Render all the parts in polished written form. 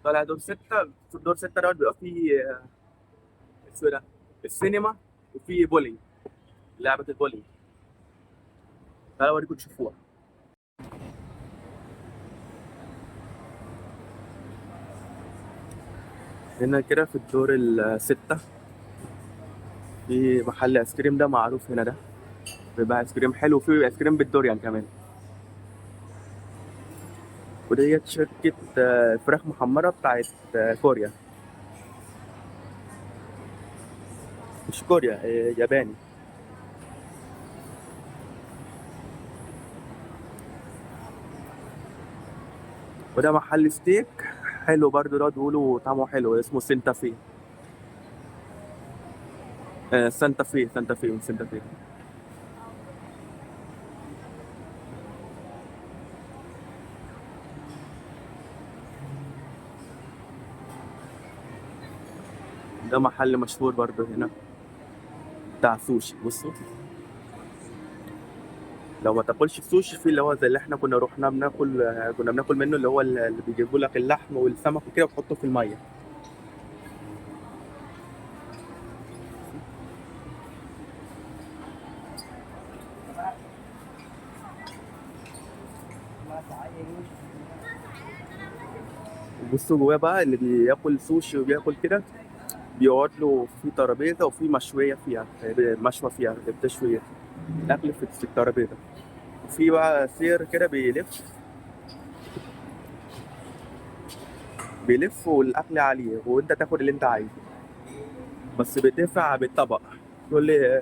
طالع دور ستة. في الدور ستة دوت بيبقى فيه اسمه إيه ده، السينما، وفي بولينج، لعبة البولينج. تعالوا اوريكم تشوفوها. هنا كده في الدور الستة في محل ايس كريم ده معروف هنا ده، بيبقى ايس كريم حلو، وفيه ايس كريم بالدوريان كمان. وديت شركة فراخ محمرة بتاعت كوريا. مش كوريا، ياباني. وده محل ستيك حلو برضه، ده بيقولوا طعمه حلو، اسمه سانتا في. سانتا في، سانتا في من سانتا في. ده محل مشهور برضه هنا بتاع سوشي. بصوا، لو ما تاكلش السوشي، في اللي هو زي اللي احنا كنا رحنا بناكل، كنا بناكل منه، اللي هو اللي بيجيبوا لك اللحم والسمك وكده وتحطه في الميه. وبصوا جواه بقى اللي بياكل سوشي وبياكل كده، بيقعد له في ترابيزه، وفي مشويه فيها، مشوى فيها اللي بتشوي الاكل في الترابيزه. وفي بقى سير كده بيلف، بيلف والاكل عليه، وانت تاخد اللي انت عايزه، بس بتدفع بالطبق. كل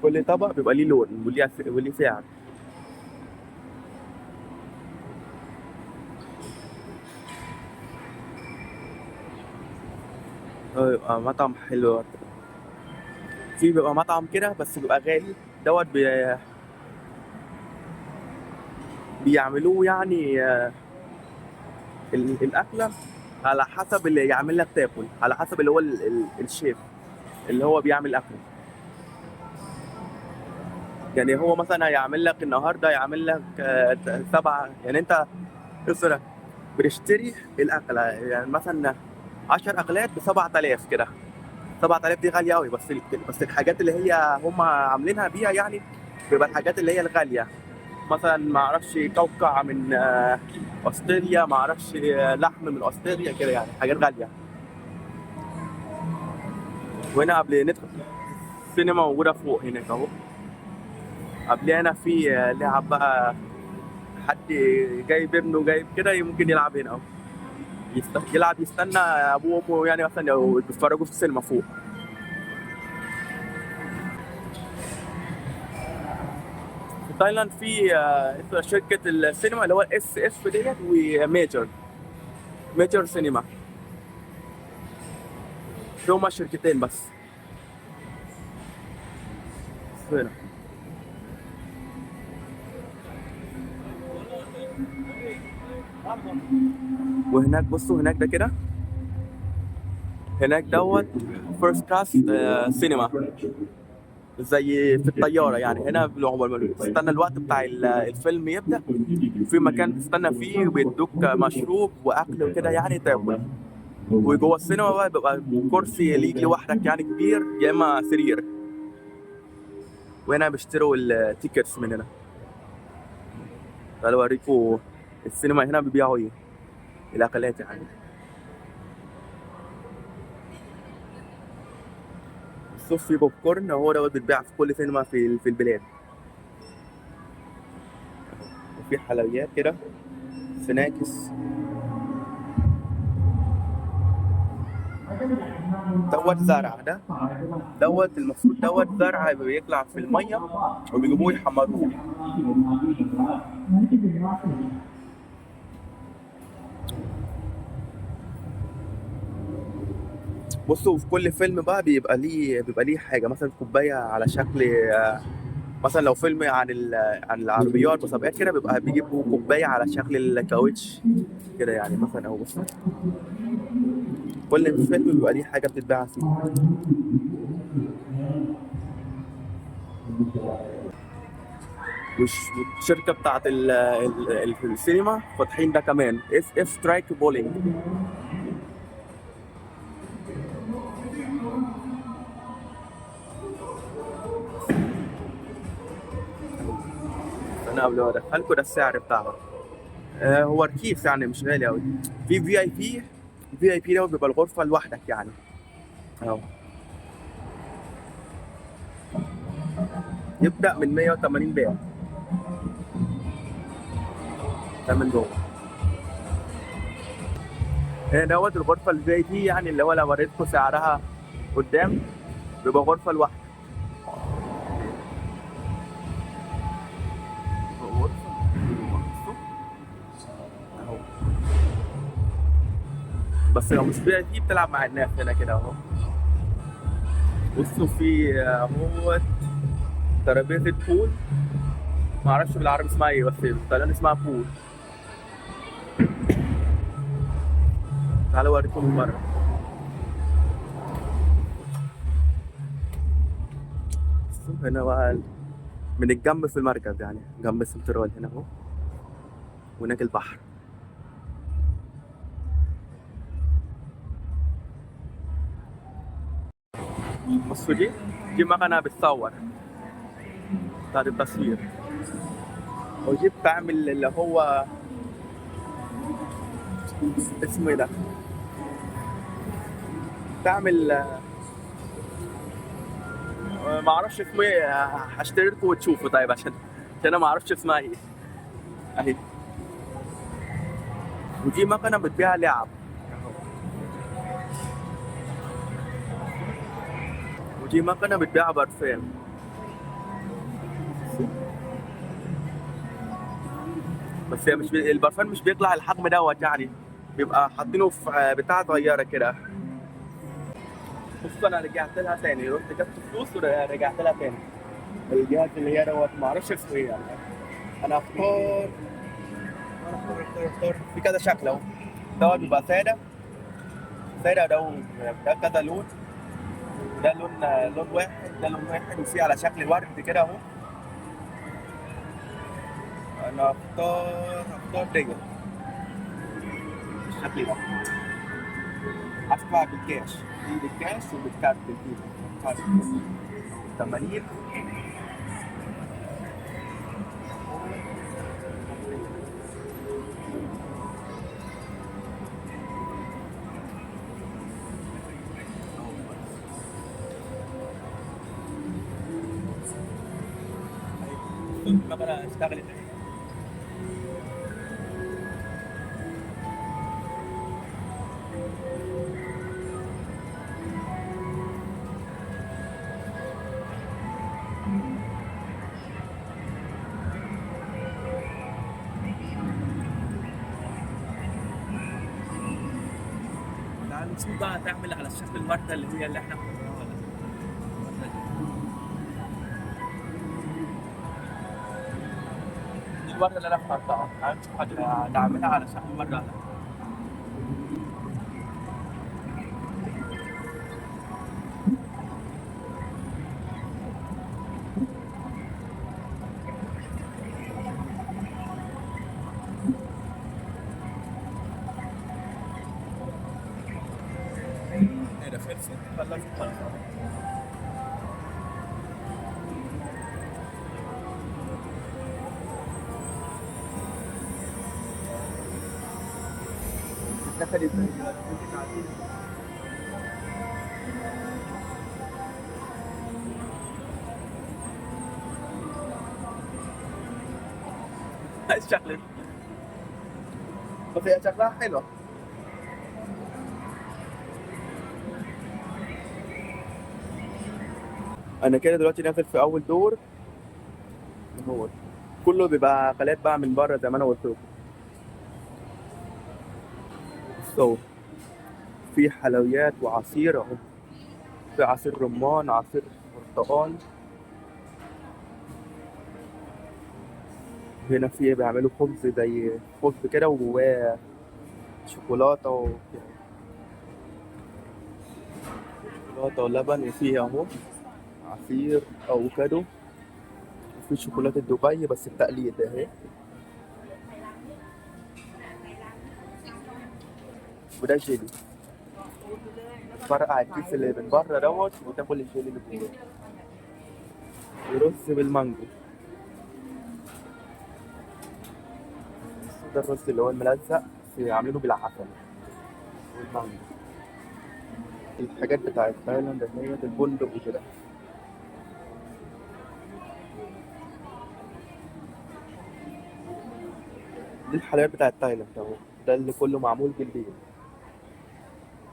كل طبق بيبقى ليه لون وليه سعر. يبقى مطعم حلو. في بيبقى مطعم كده بس بيبقى غالي، دوت بيعملوه يعني الأكلة على حسب اللي يعمل لك تاكل، على حسب اللي هو الشيف اللي هو بيعمل أكله. يعني هو مثلا هيعمل لك النهارده، يعمل لك سبعة، يعني أنت مثلا بتشتري الأكلة، يعني مثلا 10 أكلات ب 7000 كده. 7000 دي غالية أوي، بس الحاجات اللي هي هم عاملينها بيها يعني بيبقى الحاجات اللي هي الغالية. مثلا ما اعرفش كوكع من استراليا، ما اعرفش لحم من استراليا كده، يعني حاجات غاليه. وهنا قبل ندخل السينما موجوده فوق هناك اهو. قبلها هنا في لعب بقى، حد جايب ابنه جايب كده ممكن يلعب هنا اهو. يلعب، يستنى ابوه وامه يعني، مثلا لو بيتفرجوا في السينما فوق. في تايلاند في شركه السينما اللي هو اس اف ديت، وميجر، ميجر سينما. هما شركتين بس هنا. وهناك بصوا، هناك ده كده، هناك دوت فيرست كلاس سينما، زي في الطياره يعني. هنا لو تستنى الوقت بتاع الفيلم يبدا، في مكان تستنى فيه، وبيدوك مشروب واكل وكده يعني تاكل. وجوه السينما بقى بيبقى كرسي ليك لوحدك يعني كبير، يا اما سرير. وهنا بيشتروا التيكتس من هنا. تعالوا اوريكم السينما هنا بيبيعوا ايه، الاكلات يعني. الصوف في بوب كورن، هو دوت بيتباع في كل سينما في البلاد. وفي حلويات كده، سناكس. دوت زرع ده، دوت المفروض دوت زرع بيطلع في الميه، وبيجيبوه يحمروه. بصوا، في كل فيلم بقى بيبقى ليه حاجه، مثلا كوبايه على شكل مثلا لو فيلم عن العربيات وسابقات كده، بيبقى بيجيبوا كوبايه على شكل الكاوتش كده يعني، مثلا اهو بص. كل فيلم بيبقى ليه حاجه بتتباع فيه. والشركه بتاعت السينما فاتحين ده كمان، اس اف سترايك بولينج. قبل ما ادخلكوا، ده السعر بتاعه. هو رخيص يعني مش غالي قوي. في في اي بي. في اي بي ده بيبقى الغرفه لوحدك يعني. اهو يبدا من 180 بيع. ده من جوه. هنا دوت الغرفه الفي اي بي، يعني اللي هو لو وريتكم سعرها قدام بيبقى غرفه لوحدك. غرفه بصوا اهو. بس لو مش في اي بي بتلعب مع الناس هنا كده اهو. بصوا في اهو ترابيزه بول. ما اعرفش بالعربي اسمها ايه، بس بالطلياني اسمها بول. تعالوا اوريكم من بره. بصوا هنا بقى من الجنب في المركز، يعني جنب السنترال هنا اهو. وهناك البحر. بصوا دي مكنه بتصور بتاعت التصوير. ودي بتعمل اللي هو اسمه ايه ده؟ بتعمل ما اعرفش اسمه ايه. هشتري لكم وتشوفوا طيب، عشان انا ما اعرفش اسمها ايه. اهي. ودي مكنه بتبيع لعب. ودي مكنه بتبيع برفان. بس هي مش البرفان مش بيطلع الحجم دوت يعني. بيبقى حاطينه في بتاعه صغيره كده. بص انا رجعت لها تاني، رحت جبت فلوس ورجعت لها تاني. الجهاز اللي هي دوت ما اعرفش اسمه ايه يعني. انا اختار. اختار في كذا شكل اهو. دوت بيبقى ساده. ساده ده كذا لون. ده لون واحد، ده لون واحد وفيه على شكل ورد كده اهو. انا هختار ديت بالشكل ده. هدفع بالكاش. دي بالكاش وبالكارت بالفيزا. كارت 80. المكنه اشتغلت. تعال نشوف بقى تعمل على شكل الورده اللي احنا اخترناها. دي الورده اللي انا اخترتها. تعال نشوف هنعملها على شكل الورده. ايه ده خلصت؟ خلصت. دخلت ازاي دلوقتي؟ الشكل. بس هي شكلها حلو. انا كده دلوقتي نازل في اول دور. هو كله بيبقى اكلات بقى من بره زي ما انا قلت لكم. So في حلويات وعصير اهو. في عصير رمان، عصير برتقال. هنا في بيعملوا خبز زي خبز كده وجواه شوكولاتة شوكولاتة ولبن. وفيه اهو عصير افوكادو. وفي شوكولاتة دبي بس التقليد اهي. وده جيلي. فرقع الكيس اللي من بره دوت وتاكل الجيلي اللي جوه. ورز بالمانجو. ده الرز اللي هو الملزق عاملينه بالعسل والمانجا. الحاجات بتاعت تايلاند اللي هي البندق وكده. دي الحلويات بتاعت تايلاند اهو. ده اللي كله معمول بالبيت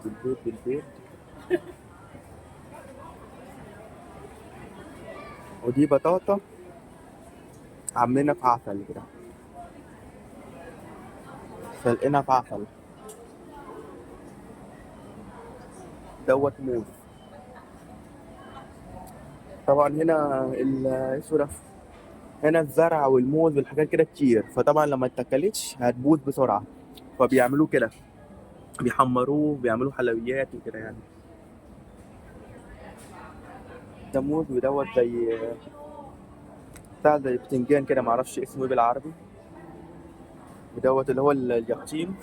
بالبيت بالبيت. ودي بطاطا عاملينها في عسل كده، سلقينها في عسل. دوت موز. طبعا هنا اسمه ده، هنا الزرع والموز والحاجات كده كتير، فطبعا لما اتاكلتش هتبوظ بسرعة، فبيعملوه كده، بيحمروه، بيعملوه حلويات وكده يعني. ده موز، ودوت زي بتاع زي بتنجان كده، معرفش اسمه ايه بالعربي. ودوت اللي هو اليقطين.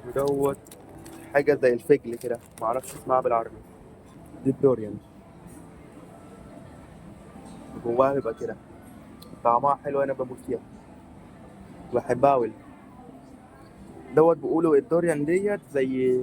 ودوت حاجة زي الفجل كده، معرفش اسمها بالعربي. دي الدوريان، جواها بيبقى كده، طعمها حلو، انا بموت فيها، بحبها أوي. دوت بيقولوا الدوريان ديت زي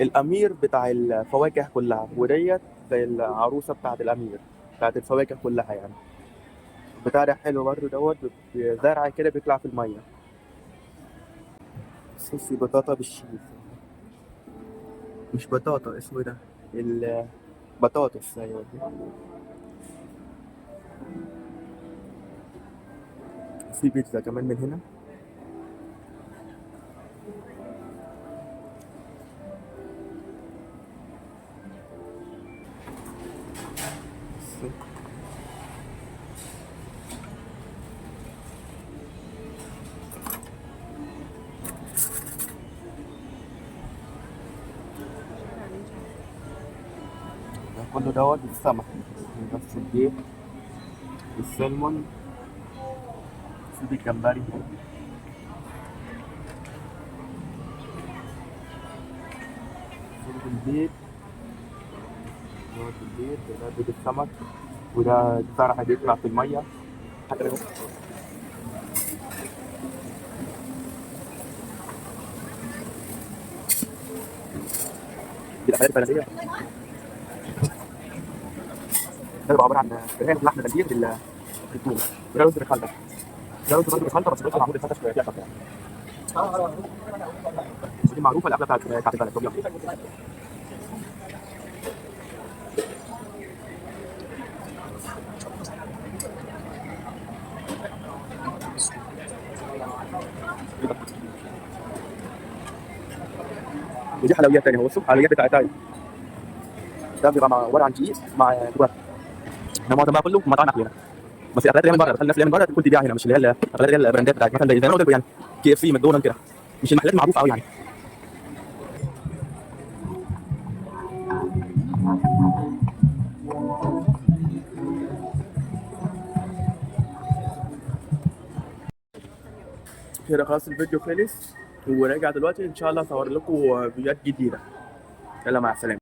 الأمير بتاع الفواكه كلها، وديت زي العروسة بتاعت الأمير بتاعت الفواكه كلها يعني. بتاع ده حلو برضه، دوت زرع كده بيطلع في المية. صوصي بطاطا بالشيز، مش بطاطا، اسمه ايه ده، البطاطس، ايوه. في بيتزا كمان من هنا. ده كله دوت السمك، بس البيت السلمون، في الجمبري، في البيت دوت البيت، ده بيت السمك، وده زرع بيطلع في المية. حتى لو دي الأكلات البلدية، ده بيبقى عبارة عن رغيف لحم خنزير بالثوم. وده رز بالخلطة، ده رز برضه بالخلطة، بس الرز معمول بالخلطة شوية فيها خلطة يعني. ودي معروفة الأكلة بتاعت البلد طب يلا. ودي حلويات تانية، هو الصبح حلويات بتاعت تايلاند. ده بيبقى عبارة عن دقيق مع جوافة. احنا معظم بقى كله في مطاعم أكل هنا، بس الاكلات اللي هي من بره، بخلي الناس اللي هي من بره تكون تبيع هنا، مش اللي هي الاكلات اللي هي البراندات بتاعت مثلا زي ما قلت لكم يعني كي اف سي، ماكدونالدز كده، مش المحلات المعروفة قوي يعني. كده خلاص الفيديو خلص، وراجع دلوقتي ان شاء الله اصور لكم فيديوهات جديدة. يلا مع السلامة.